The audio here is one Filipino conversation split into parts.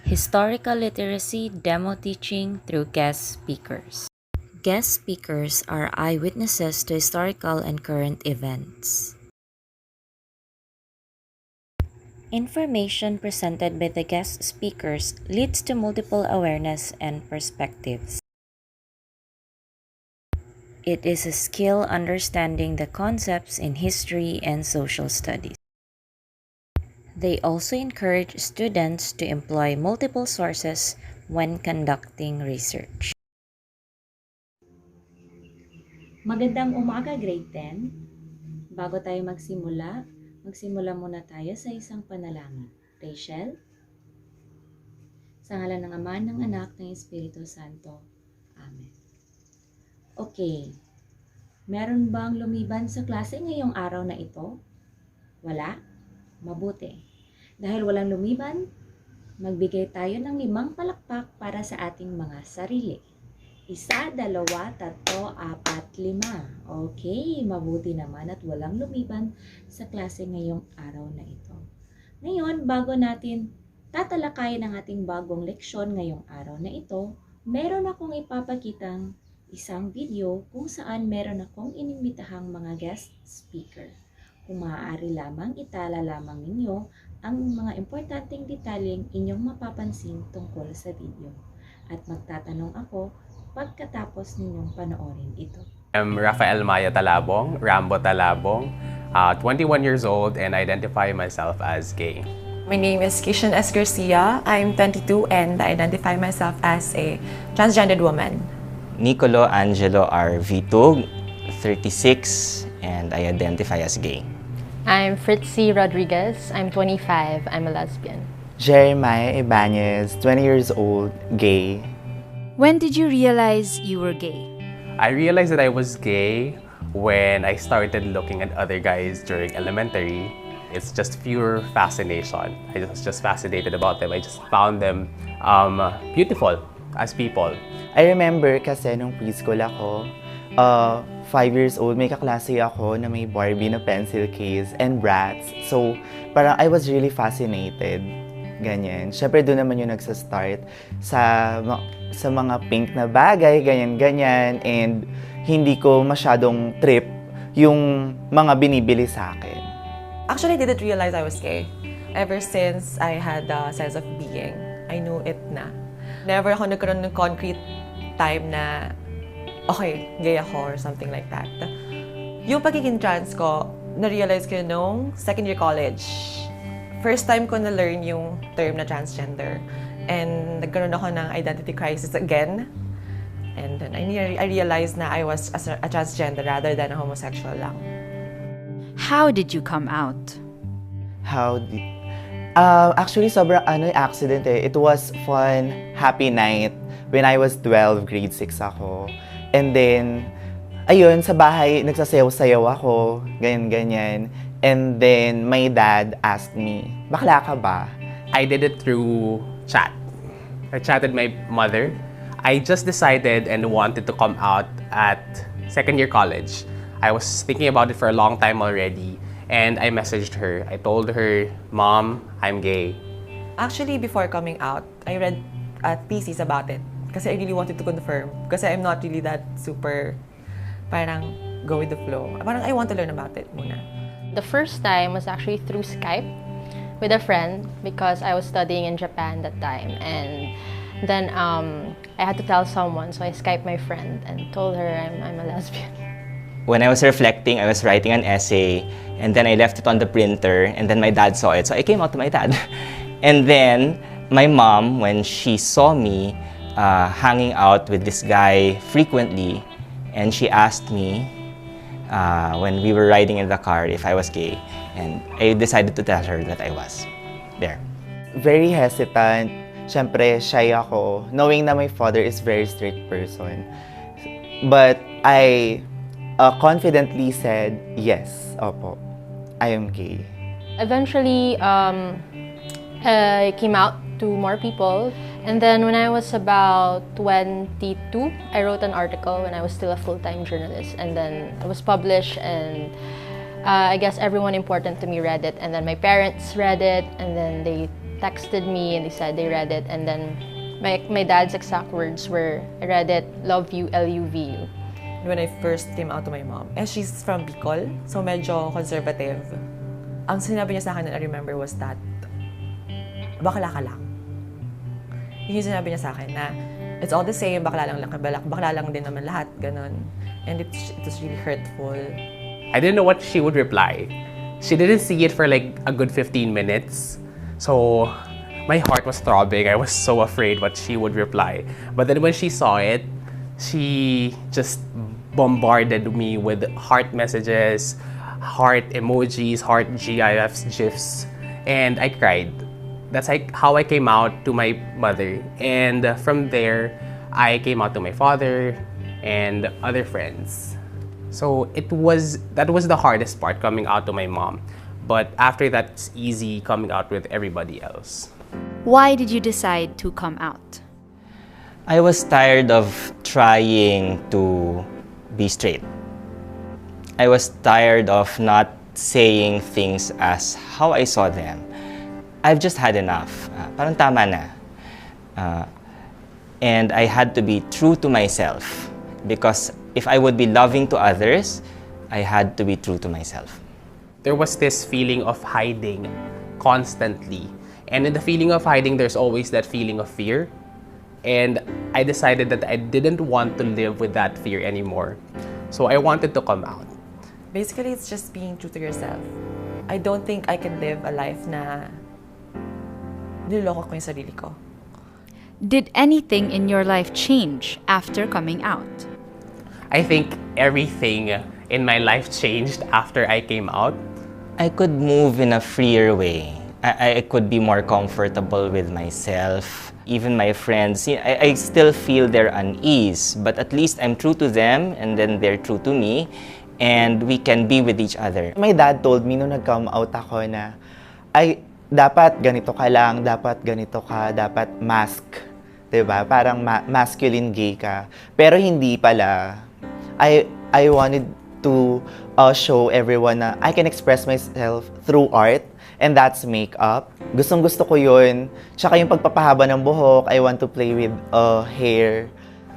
Historical literacy demo teaching through guest speakers. Guest speakers are eyewitnesses to historical and current events. Information presented by the guest speakers leads to multiple awareness and perspectives. It is a skill understanding the concepts in history and social studies. They also encourage students to employ multiple sources when conducting research. Magandang umaga, grade 10. Bago tayo magsimula muna tayo sa isang panalangin. Rachel? Sa ngalan ng Ama, ng Anak, ng Espiritu Santo. Amen. Okay. Meron bang lumiban sa klase ngayong araw na ito? Wala? Mabuti. Dahil walang lumiban, magbigay tayo ng 5 palakpak para sa ating mga sarili. 1, 2, 3, 4, 5. Okay, mabuti naman at walang lumiban sa klase ngayong araw na ito. Ngayon, bago natin tatalakayin ang ating bagong leksyon ngayong araw na ito, meron akong ipapakitang isang video kung saan meron akong inimbitahang mga guest speaker. Kung maaari lamang, itala lamang ninyo ang mga importanteng detalyeng inyong mapapansin tungkol sa video. At magtatanong ako pagkatapos ninyong panoorin ito. I'm Rafael Maya Talabong, Rambo Talabong, 21 years old and identify myself as gay. My name is Kishan S. Garcia. I'm 22 and I identify myself as a transgendered woman. Nicolo Angelo R. Vitug, 36, and I identify as gay. I'm Fritzy Rodriguez. I'm 25. I'm a lesbian. Jeremiah Ibanez, 20 years old, gay. When did you realize you were gay? I realized that I was gay when I started looking at other guys during elementary. It's just pure fascination. I was just fascinated about them. I just found them beautiful as people. I remember kasi nung preschool ako, 5 years old, may kaklase ako na may Barbie na pencil case and Bratz. So, parang I was really fascinated. Ganyan. Siyempre, doon naman yung nagsa-start sa mga pink na bagay, ganyan-ganyan. And hindi ko masyadong trip yung mga binibili sa akin. Actually, I didn't realize I was gay. Ever since I had a sense of being, I knew it na. Never ako nagkaroon ng concrete time na, okay, gay ako or something like that. Yung pagiging trans ko, na-realize ko nung second year college. First time ko na-learn yung term na transgender. And nagkaroon ako ng identity crisis again. And then I realized na I was a transgender rather than a homosexual lang. How did you come out? Actually, sobrang accident eh. It was fun, happy night when I was 12, grade 6 ako. And then, ayun, sa bahay, nagsasayaw-sayaw ako, ganyan-ganyan. And then, my dad asked me, bakla ka ba? I did it through chat. I chatted my mother. I just decided and wanted to come out at second year college. I was thinking about it for a long time already. And I messaged her. I told her, Mom, I'm gay. Actually, before coming out, I read theses about it. Kasi I really wanted to confirm. Kasi I'm not really that super, parang go with the flow. Parang I want to learn about it muna. The first time was actually through Skype with a friend because I was studying in Japan that time. And then I had to tell someone, so I Skyped my friend and told her I'm a lesbian. When I was reflecting, I was writing an essay, and then I left it on the printer, and then my dad saw it, so I came out to my dad. And then, my mom, when she saw me hanging out with this guy frequently, and she asked me, when we were riding in the car, if I was gay, and I decided to tell her that I was. There. Very hesitant. Siyempre, shy ako, knowing na my father is very strict person. But I confidently said, yes, opo, I am gay. Eventually, I came out to more people. And then when I was about 22, I wrote an article when I was still a full-time journalist. And then it was published, and I guess everyone important to me read it. And then my parents read it, and then they texted me and they said they read it, and then my dad's exact words were, I read it, love you, LUVU. When I first came out to my mom, she's from Bicol, so medyo conservative. Ang sinabi niya sa akin, I remember, was that, bakla ka lang. Yung sinabi niya sa akin na, it's all the same, bakla lang din naman lahat, ganon. And it was really hurtful. I didn't know what she would reply. She didn't see it for like a good 15 minutes. So my heart was throbbing. I was so afraid what she would reply. But then when she saw it, she just bombarded me with heart messages, heart emojis, heart GIFs, GIFs, and I cried. That's like how I came out to my mother. And from there, I came out to my father and other friends. So that was the hardest part, coming out to my mom. But after that, it's easy coming out with everybody else. Why did you decide to come out? I was tired of trying to be straight. I was tired of not saying things as how I saw them. I've just had enough. Parang tama na. And I had to be true to myself, because if I would be loving to others, I had to be true to myself. There was this feeling of hiding constantly. And in the feeling of hiding, there's always that feeling of fear. And I decided that I didn't want to live with that fear anymore. So I wanted to come out. Basically, it's just being true to yourself. I don't think I can live a life na niloloko ko yung sarili ko. Did anything in your life change after coming out? I think everything in my life changed after I came out. I could move in a freer way. I could be more comfortable with myself. Even my friends, I still feel their unease, but at least I'm true to them and then they're true to me, and we can be with each other. My dad told me nung nag-come out ako na, ay, dapat ganito ka lang, dapat ganito ka, dapat mask. Diba? Parang masculine gay ka. Pero hindi pala. I wanted to show everyone na I can express myself through art, and that's makeup. Gustong-gusto ko yun. Tsaka yung pagpapahaba ng buhok, I want to play with hair.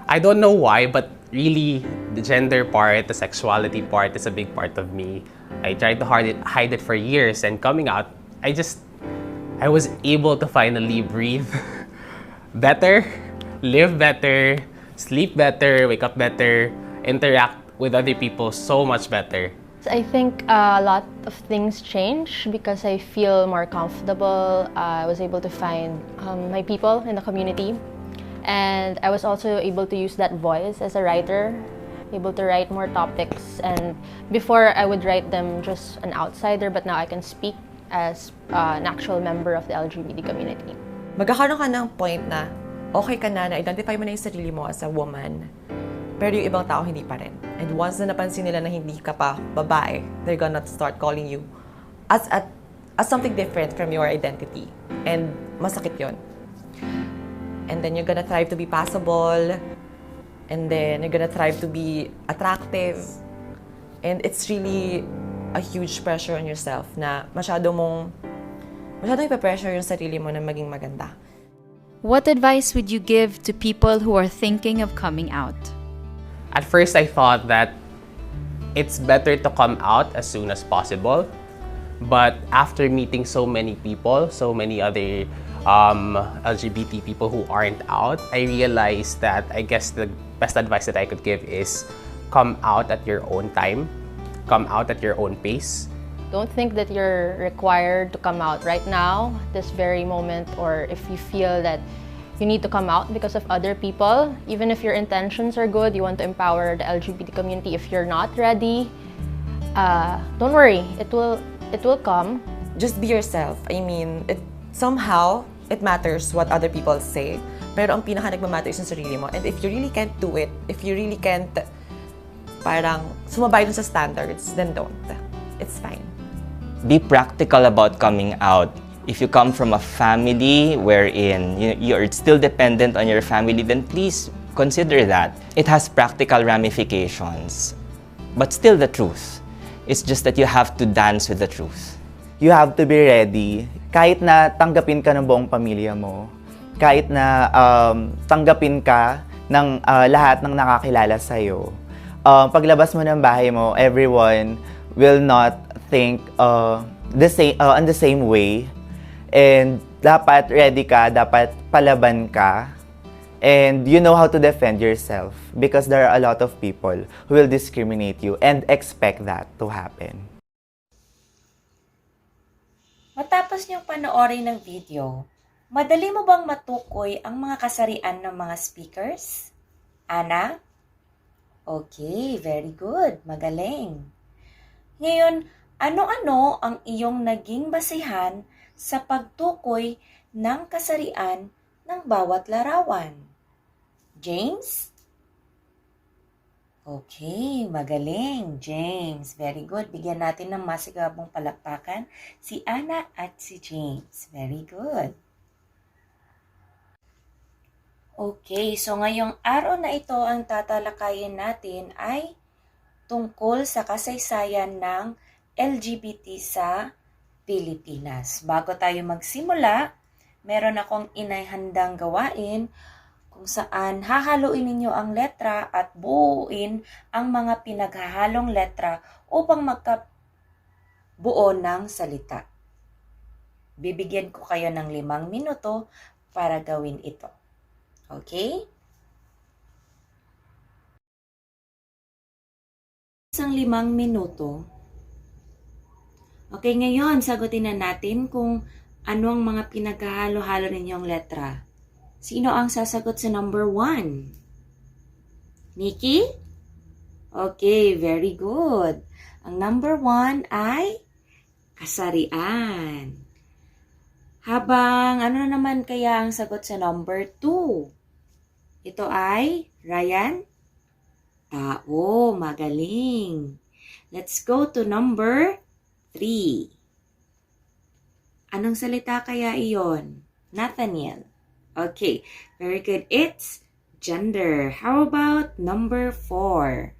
I don't know why, but really, the gender part, the sexuality part is a big part of me. I tried to hide it for years, and coming out, I was able to finally breathe better, live better, sleep better, wake up better, interact with other people so much better. I think a lot of things change because I feel more comfortable. I was able to find my people in the community, and I was also able to use that voice as a writer, able to write more topics. And before I would write them just an outsider, but now I can speak as an actual member of the LGBT community. Magkakaroon ka ng point na okay ka na identify mo na yung sarili mo as a woman, pero yung ibang tao hindi pa rin. And once na napansin nila na hindi ka pa babae, they're gonna start calling you as something different from your identity. And masakit yun. And then you're gonna thrive to be passable, and then you're gonna thrive to be attractive. And it's really a huge pressure on yourself na masyadong ipa-pressure yung sarili mo na maging maganda. What advice would you give to people who are thinking of coming out? At first, I thought that it's better to come out as soon as possible. But after meeting so many people, so many other LGBT people who aren't out, I realized that I guess the best advice that I could give is come out at your own time, come out at your own pace. Don't think that you're required to come out right now, this very moment, or if you feel that you need to come out because of other people. Even if your intentions are good, you want to empower the LGBT community. If you're not ready, don't worry, it will come. Just be yourself. I mean, somehow it matters what other people say, pero ang pinaka nagmamatter is yung sarili mo. And if you really can't do it, if you really can't parang sumabay dun sa standards, then don't. It's fine. Be practical about coming out. If you come from a family wherein you're still dependent on your family, then please consider that. It has practical ramifications, but still the truth. It's just that you have to dance with the truth. you have to be ready. Kahit na tanggapin ka ng buong pamilya mo, kahit na tanggapin ka ng lahat ng nakakilala sa'yo, paglabas mo ng bahay mo, everyone will not think on the same way. And dapat ready ka, dapat palaban ka. And you know how to defend yourself because there are a lot of people who will discriminate you and expect that to happen. Matapos niyong panoorin ng video, madali mo bang matukoy ang mga kasarian ng mga speakers? Ana? Okay, very good. Magaling. Ngayon, ano-ano ang iyong naging basihan sa pagtukoy ng kasarian ng bawat larawan? James? Okay, magaling. James, very good. Bigyan natin ng masigabong palakpakan si Ana at si James. Very good. Okay, so ngayong araw na ito ang tatalakayin natin ay tungkol sa kasaysayan ng LGBT sa Pilipinas. Bago tayo magsimula, meron akong inahandang gawain kung saan hahaluin ninyo ang letra at buuin ang mga pinaghahalong letra upang magkabuo ng salita. Bibigyan ko kayo ng 5 minuto para gawin ito. Okay? Isang 5 minuto. Okay, ngayon sagutin na natin kung ano ang mga pinaghahalo-halo ninyong letra. Sino ang sasagot sa number 1? Nikki? Okay, very good. Ang number 1 ay kasarian. Habang ano naman kaya ang sagot sa number 2? Ito ay, Ryan? Tao, magaling. Let's go to number 3. Anong salita kaya iyon? Nathaniel. Okay, very good. It's gender. How about number 4?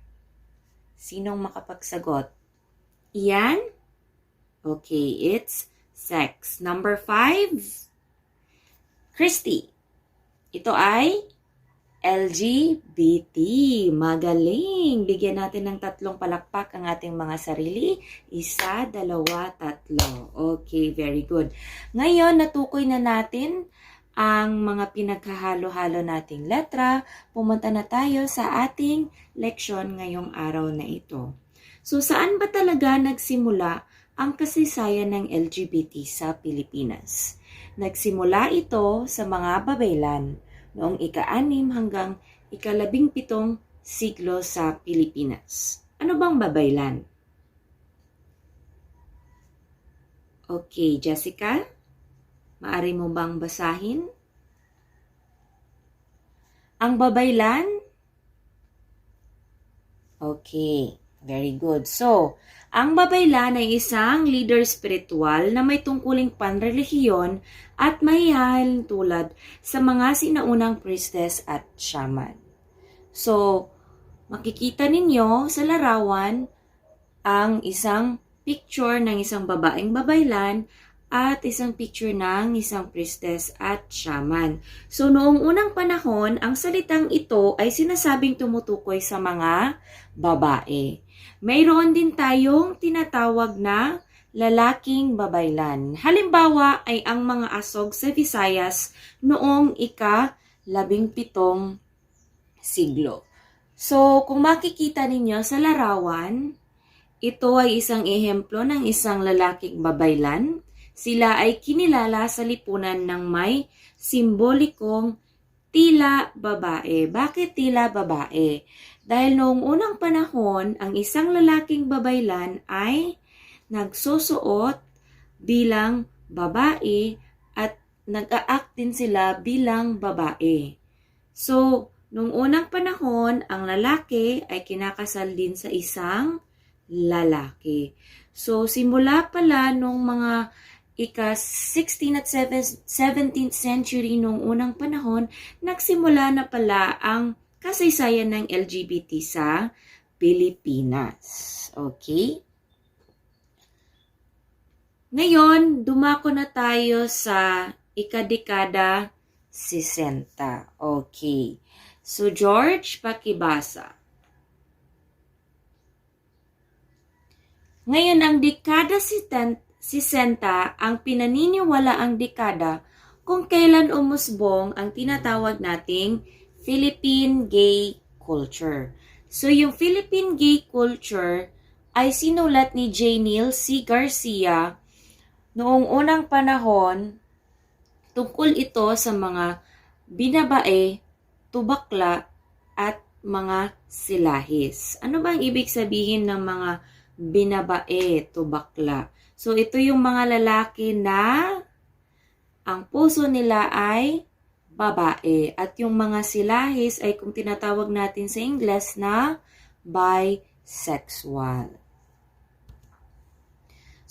Sinong makapagsagot? Ian? Okay, it's sex. Number 5? Christy. Ito ay LGBT. Magaling. Bigyan natin ng 3 palakpak ang ating mga sarili. 1, 2, 3. Okay, very good. Ngayon, natukoy na natin ang mga pinaghahalo-halo nating letra. Pumunta na tayo sa ating leksyon ngayong araw na ito. So, saan ba talaga nagsimula ang kasaysayan ng LGBT sa Pilipinas? Nagsimula ito sa mga babaylan noong ika-6 hanggang ika-17 siglo sa Pilipinas. Ano bang babaylan? Okay, Jessica? Maari mo bang basahin? Ang babaylan? Okay, very good. So, ang babaylan ay isang leader spiritual na may tungkuling panrelihiyon at mahihahalin tulad sa mga sinaunang priestess at shaman. So, makikita ninyo sa larawan ang isang picture ng isang babaeng babaylan at isang picture ng isang priestess at shaman. So, noong unang panahon, ang salitang ito ay sinasabing tumutukoy sa mga babae. Mayroon din tayong tinatawag na lalaking babaylan. Halimbawa ay ang mga asog sa Visayas noong ika-17 siglo. So, kung makikita ninyo sa larawan, ito ay isang ehemplo ng isang lalaking babaylan. Sila ay kinilala sa lipunan ng may simbolikong tila babae. Bakit tila babae? Dahil noong unang panahon, ang isang lalaking babaylan ay nagsusuot bilang babae at nag-a-act din sila bilang babae. So, noong unang panahon, ang lalaki ay kinakasal din sa isang lalaki. So, simula pala nung mga ika-16 at 17th century noong unang panahon, nagsimula na pala ang kasaysayan ng LGBT sa Pilipinas. Okay? Ngayon, dumako na tayo sa ikadekada 60. Okay. So, George, pakibasa. Ngayon, ang dekada 60 ang pinaniniwalaang dekada kung kailan umusbong ang tinatawag nating Philippine gay culture. So, yung Philippine gay culture ay sinulat ni J. Neil C. Garcia noong unang panahon. Tungkol ito sa mga binabae, tubakla, at mga silahis. Ano bang ibig sabihin ng mga binabae, tubakla? So, ito yung mga lalaki na ang puso nila ay babae. At yung mga silahis ay kung tinatawag natin sa Ingles na bisexual.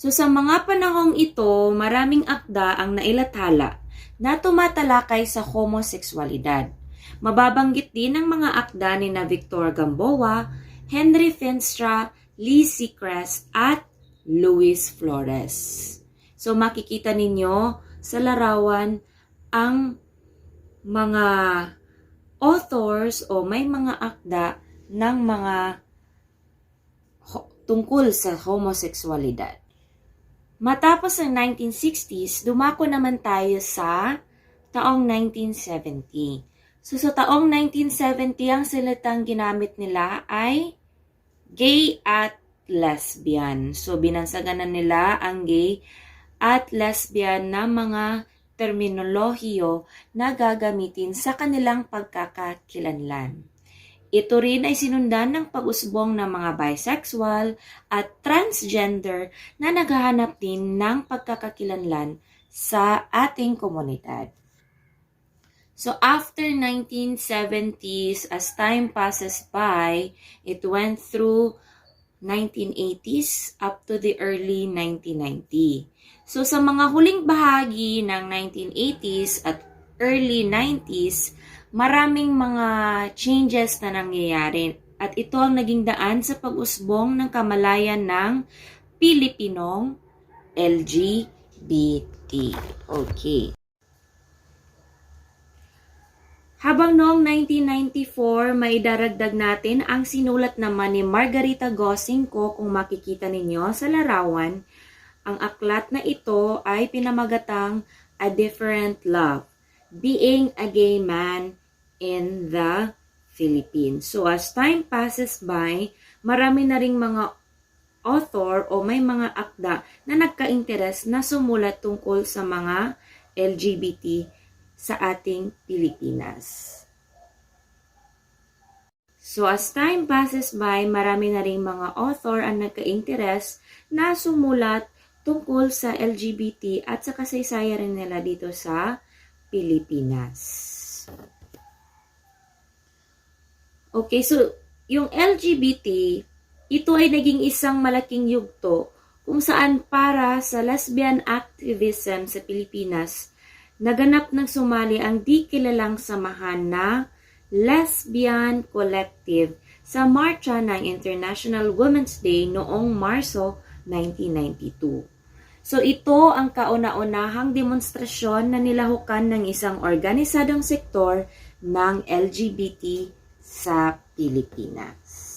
So sa mga panahong ito, maraming akda ang nailathala na tumatalakay sa homosexualidad. Mababanggit din ang mga akda ni na Victor Gamboa, Henry Finstra, Lee Seacrest at Luis Flores. So makikita ninyo sa larawan ang mga authors o may mga akda ng mga tungkol sa homosexualidad. Matapos ang 1960s, dumako naman tayo sa taong 1970. So sa taong 1970, ang salitang ginamit nila ay gay at lesbian. So binansaganan nila ang gay at lesbian na mga terminolohiyo na gagamitin sa kanilang pagkakakilanlan. Ito rin ay sinundan ng pag-usbong ng mga bisexual at transgender na naghahanap din ng pagkakakilanlan sa ating komunidad. So after 1970s, as time passes by, it went through 1980s up to the early 1990. So sa mga huling bahagi ng 1980s at early 90s, maraming mga changes na nangyayari at ito ang naging daan sa pag-usbong ng kamalayan ng Pilipinong LGBT. Okay. Habang noong 1994, may daragdag natin ang sinulat naman ni Margarita Gosinko kung makikita ninyo sa larawan. Ang aklat na ito ay pinamagatang A Different Love, Being a Gay Man in the Philippines. So as time passes by, marami na ring mga author o may mga akda na nagka-interes na sumulat tungkol sa mga LGBT sa ating Pilipinas. So as time passes by, marami na ring mga author ang nagka-interes na sumulat tungkol sa LGBT at sa kasaysayan rin nila dito sa Pilipinas. Okay, so yung LGBT, ito ay naging isang malaking yugto kung saan para sa lesbian activism sa Pilipinas, naganap ng sumali ang di kilalang samahan na Lesbian Collective sa marcha ng International Women's Day noong Marso 1992. So ito ang kauna-unahang demonstrasyon na nilahukan ng isang organisadong sektor ng LGBT sa Pilipinas.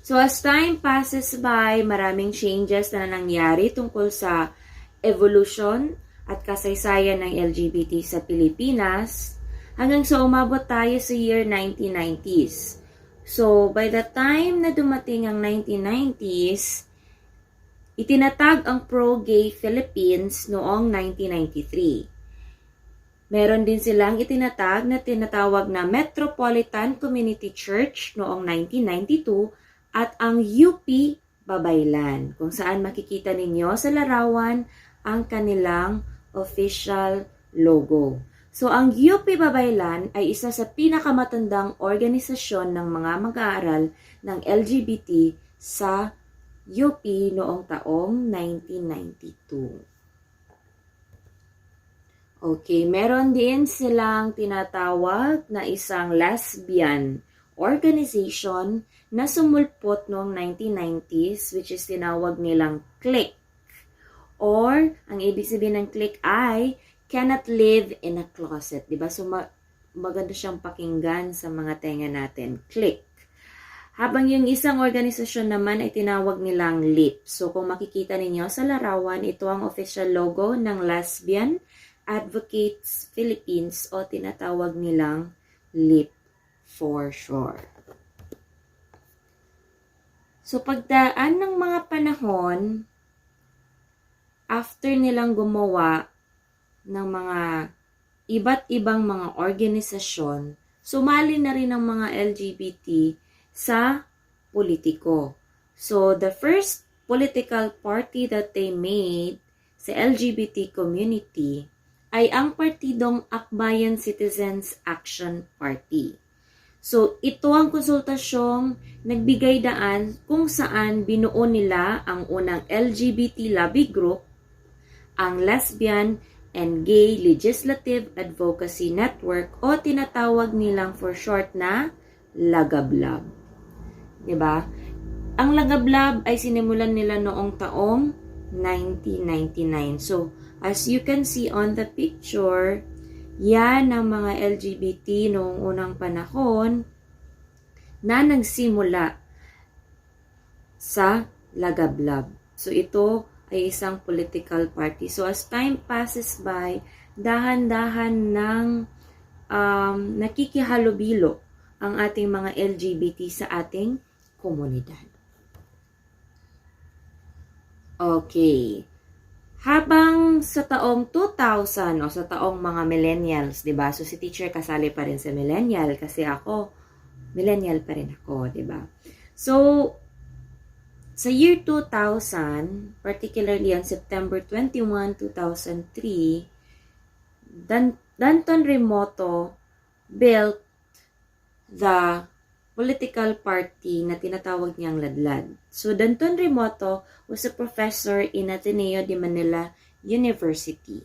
So as time passes by, maraming changes na nangyari tungkol sa evolution at kasaysayan ng LGBT sa Pilipinas hanggang sa umabot tayo sa year 1990s. So by the time na dumating ang 1990s, itinatag ang Pro-Gay Philippines noong 1993. Meron din silang itinatag na tinatawag na Metropolitan Community Church noong 1992 at ang UP Babaylan, kung saan makikita ninyo sa larawan ang kanilang official logo. So ang UP Babaylan ay isa sa pinakamatandang organisasyon ng mga mag-aaral ng LGBT sa UP noong taong 1992. Okay, meron din silang tinatawag na isang lesbian organization na sumulpot noong 1990s, which is tinawag nilang clique. Or, ang ibig sabihin ng clique ay cannot live in a closet. Diba? So, maganda siyang pakinggan sa mga tenga natin. Clique. Habang yung isang organisasyon naman ay tinawag nilang LEAP. So, kung makikita ninyo sa larawan, ito ang official logo ng Lesbian Advocates Philippines o tinatawag nilang LEAP for short. So, pagdaan ng mga panahon, after nilang gumawa ng mga iba't ibang mga organisasyon, sumali na rin ang mga LGBT sa politiko. So, the first political party that they made sa LGBT community ay ang partidong Akbayan Citizens Action Party. So, ito ang konsultasyong nagbigay daan kung saan binuo nila ang unang LGBT lobby group, ang Lesbian and Gay Legislative Advocacy Network o tinatawag nilang for short na Lagablab. Diba? Ang Lagablab ay sinimulan nila noong taong 1999. So, as you can see on the picture, yan ang mga LGBT noong unang panahon na nagsimula sa Lagablab. So, ito ay isang political party. So, as time passes by, dahan-dahan ng nakikihalubilo ang ating mga LGBT sa ating komunidad. Okay. Habang sa taong 2000 o sa taong mga millennials, 'di ba? So si teacher kasali pa rin sa millennial kasi ako millennial pa rin ako, 'di ba? So sa year 2000, particularly on September 21, 2003, Danton Remoto built the political party na tinatawag niyang Ladlad. So, Danton Remoto was a professor in Ateneo de Manila University.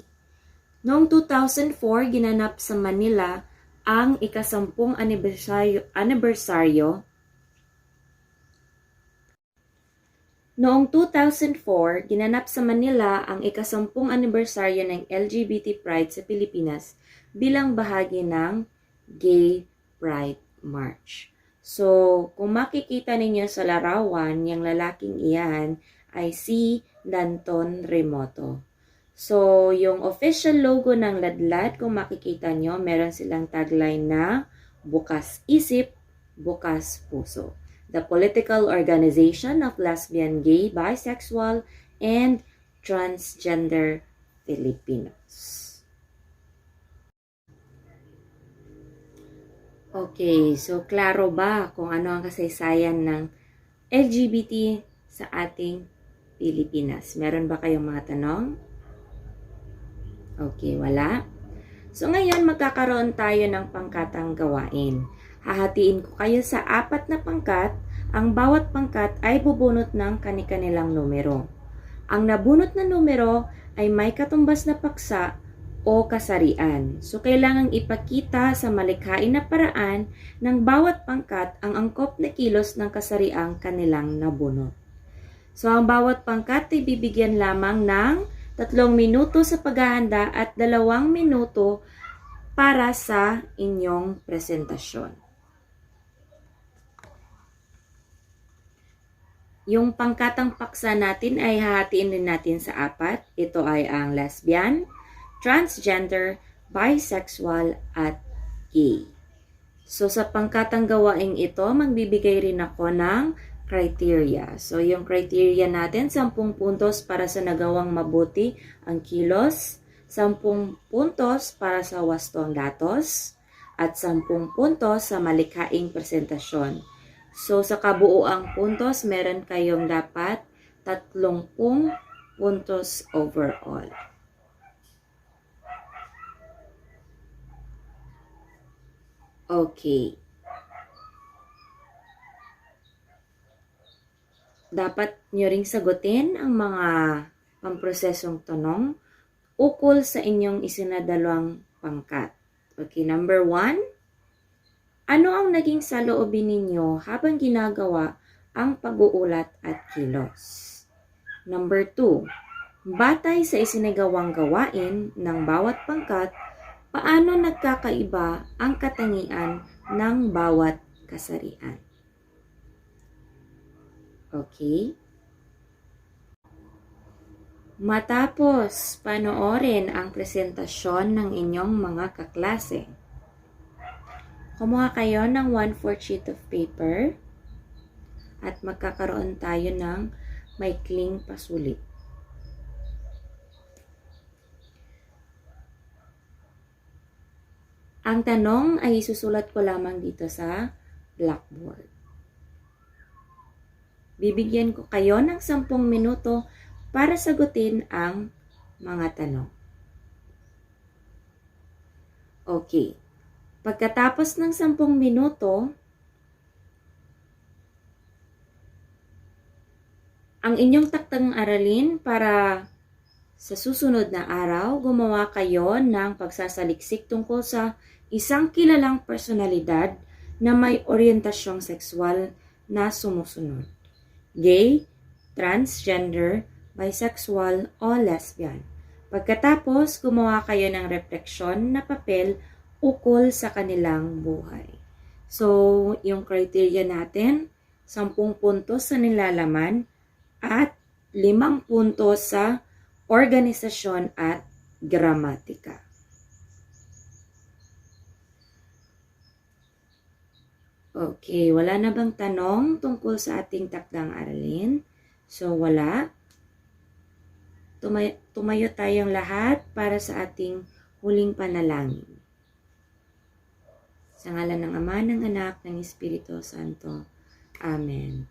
Noong 2004, ginanap sa Manila ang ika-10 anibersaryo. Noong 2004, ginanap sa Manila ang ika-10 anibersaryo ng LGBT Pride sa Pilipinas bilang bahagi ng Gay Pride March. So, kung makikita ninyo sa larawan, yung lalaking iyan ay si Danton Remoto. So, yung official logo ng Ladlad, kung makikita nyo, meron silang tagline na Bukas Isip, Bukas Puso. The political organization of lesbian, gay, bisexual, and transgender Filipinos. Okay, so klaro ba kung ano ang kasaysayan ng LGBT sa ating Pilipinas? Meron ba kayong mga tanong? Okay, wala? So ngayon magkakaroon tayo ng pangkatang gawain. Hahatiin ko kayo sa 4 na pangkat. Ang bawat pangkat ay bubunot ng kani-kanilang numero. Ang nabunot na numero ay may katumbas na paksa o kasarian. So, kailangang ipakita sa malikhain na paraan ng bawat pangkat ang angkop na kilos ng kasariang kanilang nabunot. So, ang bawat pangkat ay bibigyan lamang ng 3 minuto sa paghahanda at 2 minuto para sa inyong presentasyon. Yung pangkatang paksa natin ay hahatiin din natin sa 4. Ito ay ang lesbian, transgender, bisexual, at gay. So, sa pangkatang gawaing ito, magbibigay rin ako ng criteria. So, yung criteria natin, 10 puntos para sa nagawang mabuti ang kilos, 10 puntos para sa wastong datos, at 10 puntos sa malikhaing presentasyon. So, sa kabuuang puntos, meron kayong dapat 30 puntos overall. Okay. Dapat nyo ring sagutin ang mga pamprosesong tanong ukol sa inyong isinadalawang pangkat. Okay, number 1. Ano ang naging saloobin ninyo habang ginagawa ang pag-uulat at kilos? Number 2, batay sa isinagawang gawain ng bawat pangkat, paano nagkakaiba ang katangian ng bawat kasarian? Okay? Matapos panoorin ang presentasyon ng inyong mga kaklase, kumuha kayo ng 1/4 sheet of paper at magkakaroon tayo ng maikling pasulit. Ang tanong ay isusulat ko lamang dito sa blackboard. Bibigyan ko kayo ng 10 minuto para sagutin ang mga tanong. Okay. Pagkatapos ng 10 minuto, ang inyong takdang aralin para sa susunod na araw, gumawa kayo ng pagsasaliksik tungkol sa isang kilalang personalidad na may orientasyong sexual na sumusunod: gay, transgender, bisexual, o lesbian. Pagkatapos, gumawa kayo ng refleksyon na papel ukol sa kanilang buhay. So, yung criteria natin, 10 puntos sa nilalaman at 5 puntos sa organisasyon at gramatika. Okay, wala na bang tanong tungkol sa ating takdang aralin? So, wala. Tumayo tayong lahat para sa ating huling panalangin. Sa ngalan ng Ama, ng Anak, ng Espiritu Santo. Amen.